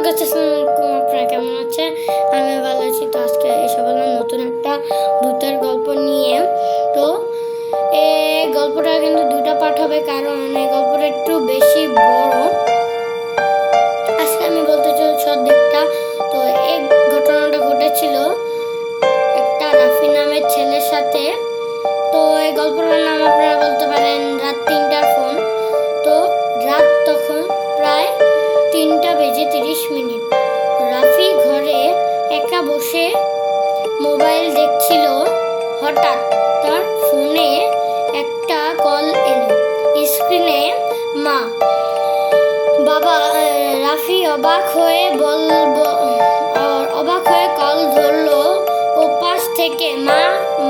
Guys, আসসালামু আলাইকুম। আপনারা কেমন আছেন? আমি ভালো আছি। তো আজকে এসে বললাম নতুন একটা ভূতের গল্প নিয়ে। তো এই গল্পটা কিন্তু দুটা পার্ট হবে, কারণ এই গল্পটা একটু বেশি বড়। আজকে আমি বলতে চাইছি অর্ধেকটা। তো এই ঘটনাটা ঘটেছিল একটা রাফি নামের ছেলের সাথে। তো এই গল্পটার নাম আপনারা বলতে পারেন রাত 3টার ফোন। তো রাত তখন প্রায় 3:30। রাফি ঘরে একা বসে মোবাইল দেখছিল। হঠাৎ তার ফোনে একটা কল এলো। স্ক্রিনে মা। বাবা। রাফি অবাক হয়ে কল ধরলো। ওপাশ থেকে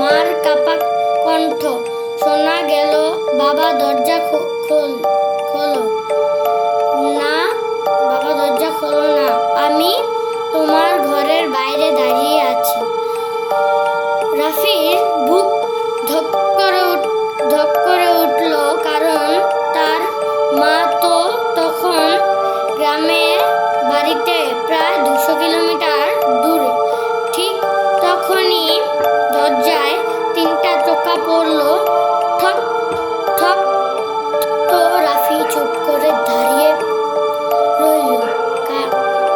মার কাপা কণ্ঠ শোনা গেল, বাবা দরজা খোলো না, বাবা দরজা খোলো না, আমি তোমার ঘরের বাইরে দাঁড়িয়ে আছি। রাফির বুক ধক করে উঠল, কারণ তার মা তো তখন গ্রামের বাড়িতে প্রায় 200 কিলোমিটার দূরে। ঠিক তখনই দরজায় 3টা টোকা পড়লো, ঠক ঠক। তো রাফি চুপ করে দাঁড়িয়ে রইল।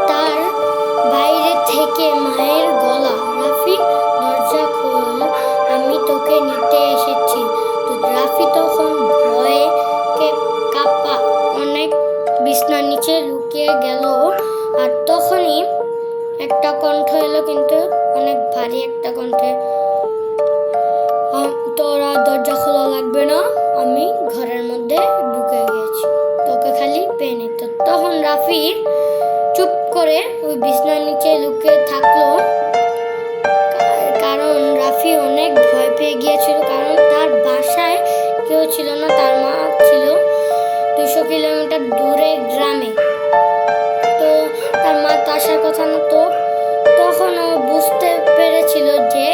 তার বাইরে থেকে মায়ের গলা, রাফি দরজা খোল, আমি তোকে নিতে এসেছি। তো রাফি তখন ভয়ে কাঁপা অনেক বিছনার নিচে লুকিয়ে গেল। আর তখনই একটা কণ্ঠ এলো, কিন্তু অনেক ভারী একটা কণ্ঠে, তোরা দরজা খোলা লাগবে না, আমি ঘরের মধ্যে ঢুকে গেছি, তোকে খালি পেয়ে নিতে। তখন রাফি চুপ করে ওই বিছনার নিচে লুকিয়ে থাকলো, কারণ রাফি অনেক ভয় পেয়ে গিয়েছিল। কারণ তার বাসায় কেউ ছিল না, তার মা ছিল 200 কিলোমিটার দূরে গ্রামে। তো তার মা তো আসার কথা না। তো তখন ও বুঝতে পেরেছিল যে